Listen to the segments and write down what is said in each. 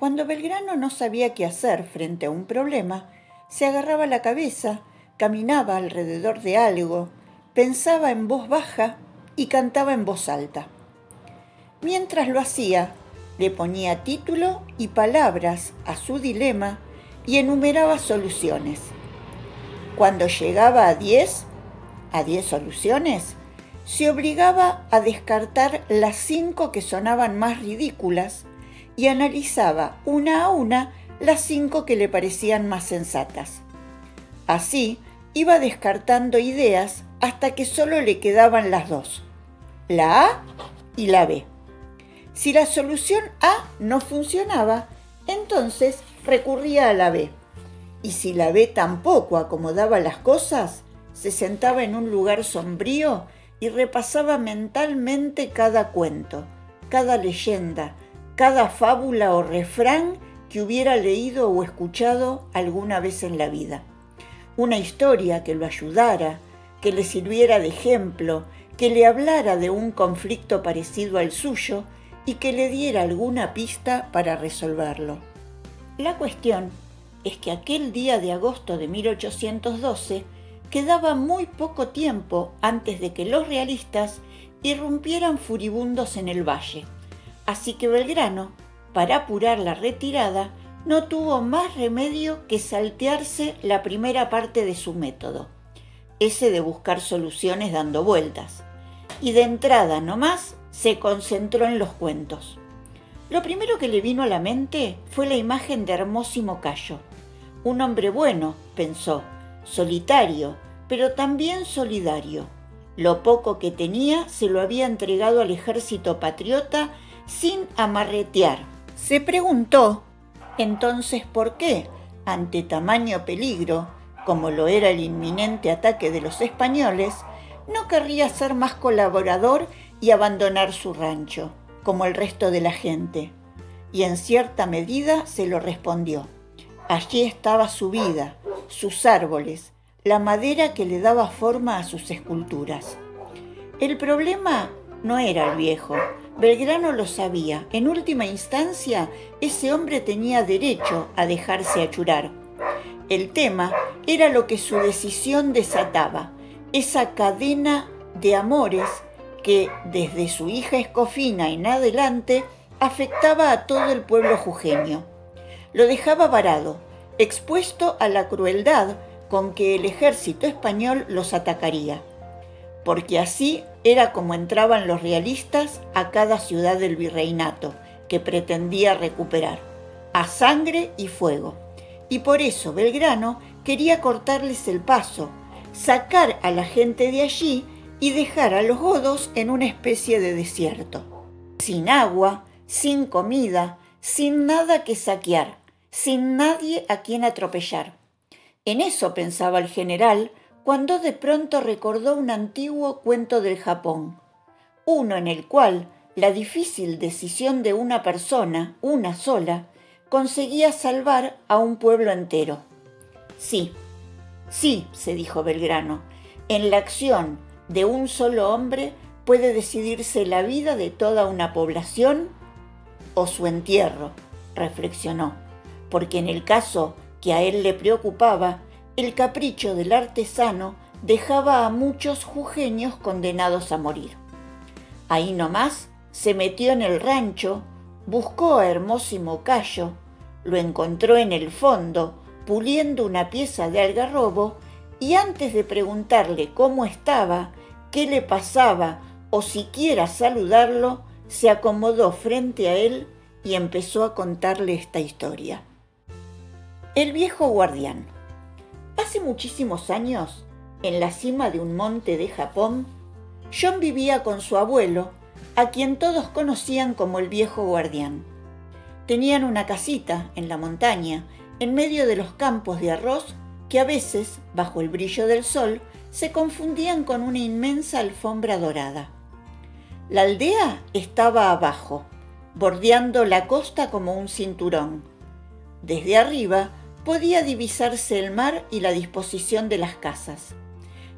Cuando Belgrano no sabía qué hacer frente a un problema, se agarraba la cabeza, caminaba alrededor de algo, pensaba en voz baja y cantaba en voz alta. Mientras lo hacía, le ponía título y palabras a su dilema y enumeraba soluciones. Cuando llegaba a 10 soluciones, se obligaba a descartar las 5 que sonaban más ridículas y analizaba una a una las 5 que le parecían más sensatas. Así iba descartando ideas hasta que solo le quedaban las 2, la A y la B. Si la solución A no funcionaba, entonces recurría a la B. Y si la B tampoco acomodaba las cosas, se sentaba en un lugar sombrío y repasaba mentalmente cada cuento, cada leyenda, cada fábula o refrán que hubiera leído o escuchado alguna vez en la vida. Una historia que lo ayudara, que le sirviera de ejemplo, que le hablara de un conflicto parecido al suyo y que le diera alguna pista para resolverlo. La cuestión es que aquel día de agosto de 1812 quedaba muy poco tiempo antes de que los realistas irrumpieran furibundos en el valle, así que Belgrano, para apurar la retirada, no tuvo más remedio que saltearse la primera parte de su método, ese de buscar soluciones dando vueltas, y de entrada nomás se concentró en los cuentos. Lo primero que le vino a la mente fue la imagen de Hermósimo Cayo. Un hombre bueno, pensó, solitario, pero también solidario. Lo poco que tenía se lo había entregado al ejército patriota sin amarretear. Se preguntó, entonces, ¿por qué, ante tamaño peligro, como lo era el inminente ataque de los españoles, no querría ser más colaborador y abandonar su rancho, como el resto de la gente? Y en cierta medida se lo respondió. Allí estaba su vida, sus árboles, la madera que le daba forma a sus esculturas. El problema no era el viejo. Belgrano lo sabía. En última instancia, ese hombre tenía derecho a dejarse achurar. El tema era lo que su decisión desataba, esa cadena de amores que, desde su hija Escofina en adelante, afectaba a todo el pueblo jujeño. Lo dejaba varado, expuesto a la crueldad con que el ejército español los atacaría, porque así era como entraban los realistas a cada ciudad del virreinato que pretendía recuperar, a sangre y fuego. Y por eso Belgrano quería cortarles el paso, sacar a la gente de allí y dejar a los godos en una especie de desierto, sin agua, sin comida, sin nada que saquear, sin nadie a quien atropellar. En eso pensaba el general cuando de pronto recordó un antiguo cuento del Japón, uno en el cual la difícil decisión de una persona, una sola, conseguía salvar a un pueblo entero. Sí, se dijo Belgrano, en la acción de un solo hombre puede decidirse la vida de toda una población o su entierro, reflexionó, porque en el caso que a él le preocupaba, el capricho del artesano dejaba a muchos jujeños condenados a morir. Ahí nomás se metió en el rancho, buscó a Hermósimo Cayo, lo encontró en el fondo, puliendo una pieza de algarrobo, y antes de preguntarle cómo estaba, qué le pasaba o siquiera saludarlo, se acomodó frente a él y empezó a contarle esta historia. El viejo guardián. Hace muchísimos años, en la cima de un monte de Japón, John vivía con su abuelo, a quien todos conocían como el viejo guardián. Tenían una casita en la montaña, en medio de los campos de arroz, que a veces, bajo el brillo del sol, se confundían con una inmensa alfombra dorada. La aldea estaba abajo, bordeando la costa como un cinturón. Desde arriba podía divisarse el mar y la disposición de las casas.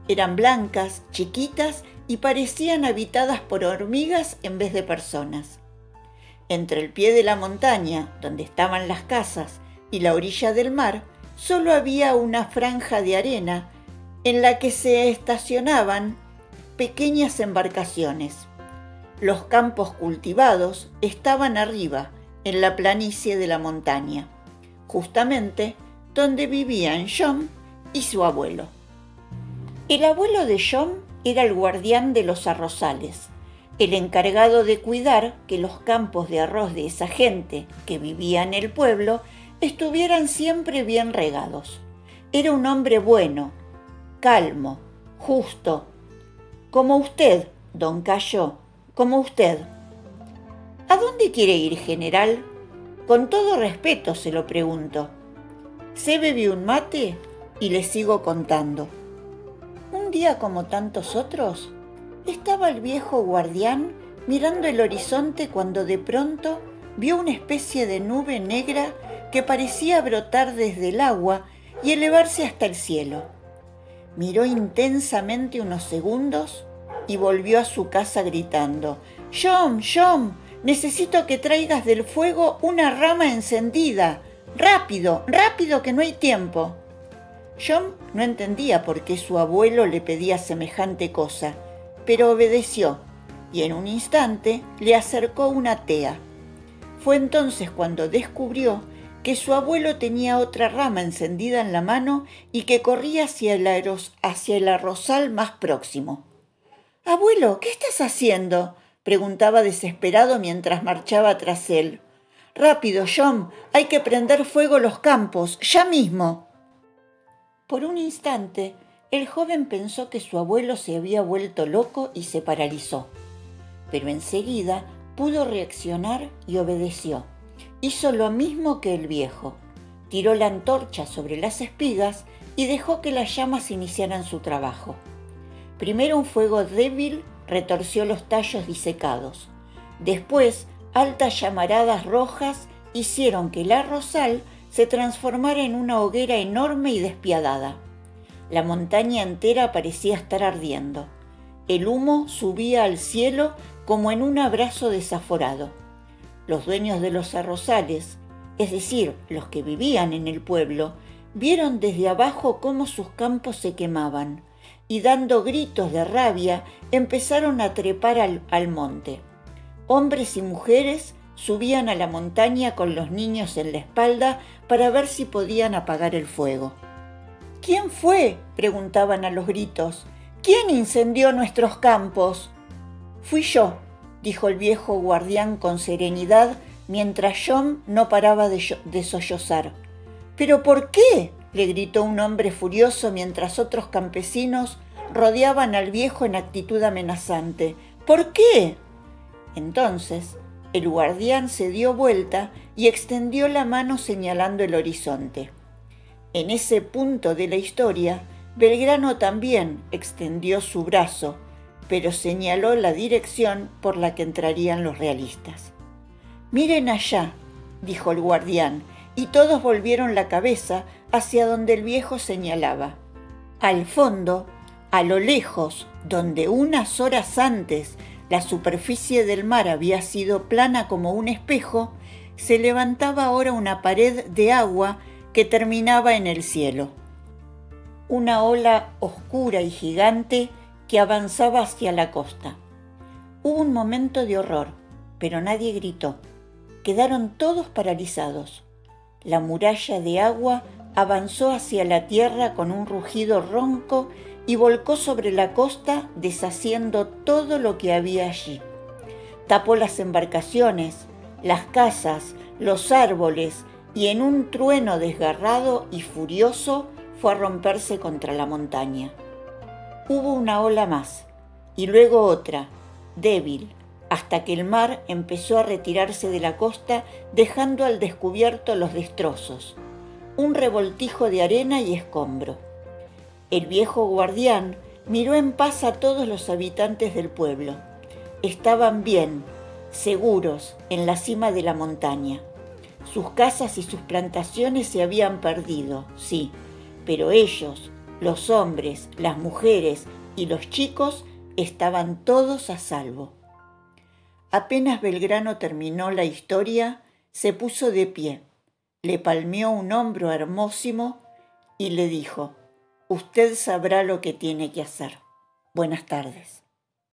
Eran blancas, chiquitas y parecían habitadas por hormigas en vez de personas. Entre el pie de la montaña, donde estaban las casas, y la orilla del mar, solo había una franja de arena en la que se estacionaban pequeñas embarcaciones. Los campos cultivados estaban arriba, en la planicie de la montaña, justamente donde vivían John y su abuelo. El abuelo de John era el guardián de los arrozales, el encargado de cuidar que los campos de arroz de esa gente que vivía en el pueblo estuvieran siempre bien regados. Era un hombre bueno, calmo, justo, como usted, don Cayo, como usted. ¿A dónde quiere ir, general? Con todo respeto se lo pregunto. Se bebió un mate y le sigo contando. Un día como tantos otros, estaba el viejo guardián mirando el horizonte cuando de pronto vio una especie de nube negra que parecía brotar desde el agua y elevarse hasta el cielo. Miró intensamente unos segundos y volvió a su casa gritando: «John, John, necesito que traigas del fuego una rama encendida. ¡Rápido, rápido, que no hay tiempo!». John no entendía por qué su abuelo le pedía semejante cosa, pero obedeció y en un instante le acercó una tea. Fue entonces cuando descubrió que su abuelo tenía otra rama encendida en la mano y que corría hacia el arrozal más próximo. «Abuelo, ¿qué estás haciendo?», preguntaba desesperado mientras marchaba tras él. «Rápido, John, hay que prender fuego los campos, ya mismo». Por un instante, el joven pensó que su abuelo se había vuelto loco y se paralizó. Pero enseguida pudo reaccionar y obedeció. Hizo lo mismo que el viejo. Tiró la antorcha sobre las espigas y dejó que las llamas iniciaran su trabajo. Primero un fuego débil retorció los tallos disecados. Después, altas llamaradas rojas hicieron que el arrozal se transformara en una hoguera enorme y despiadada. La montaña entera parecía estar ardiendo. El humo subía al cielo como en un abrazo desaforado. Los dueños de los arrozales, es decir, los que vivían en el pueblo, vieron desde abajo cómo sus campos se quemaban y, dando gritos de rabia, empezaron a trepar al monte. Hombres y mujeres subían a la montaña con los niños en la espalda para ver si podían apagar el fuego. «¿Quién fue?», preguntaban a los gritos. «¿Quién incendió nuestros campos?». «Fui yo», dijo el viejo guardián con serenidad, mientras John no paraba de sollozar. «¿Pero por qué?», le gritó un hombre furioso mientras otros campesinos rodeaban al viejo en actitud amenazante. «¿Por qué?». Entonces el guardián se dio vuelta y extendió la mano señalando el horizonte. En ese punto de la historia, Belgrano también extendió su brazo, pero señaló la dirección por la que entrarían los realistas. «Miren allá», dijo el guardián, y todos volvieron la cabeza hacia donde el viejo señalaba. Al fondo, a lo lejos, donde unas horas antes la superficie del mar había sido plana como un espejo, se levantaba ahora una pared de agua que terminaba en el cielo. Una ola oscura y gigante que avanzaba hacia la costa. Hubo un momento de horror, pero nadie gritó. Quedaron todos paralizados. La muralla de agua avanzó hacia la tierra con un rugido ronco y volcó sobre la costa, deshaciendo todo lo que había allí. Tapó las embarcaciones, las casas, los árboles, y en un trueno desgarrado y furioso fue a romperse contra la montaña. Hubo una ola más, y luego otra, débil, hasta que el mar empezó a retirarse de la costa, dejando al descubierto los destrozos, un revoltijo de arena y escombro. El viejo guardián miró en paz a todos los habitantes del pueblo. Estaban bien, seguros, en la cima de la montaña. Sus casas y sus plantaciones se habían perdido, sí, pero ellos, los hombres, las mujeres y los chicos, estaban todos a salvo. Apenas Belgrano terminó la historia, se puso de pie, le palmeó un hombro a Hermósimo y le dijo: «Usted sabrá lo que tiene que hacer. Buenas tardes».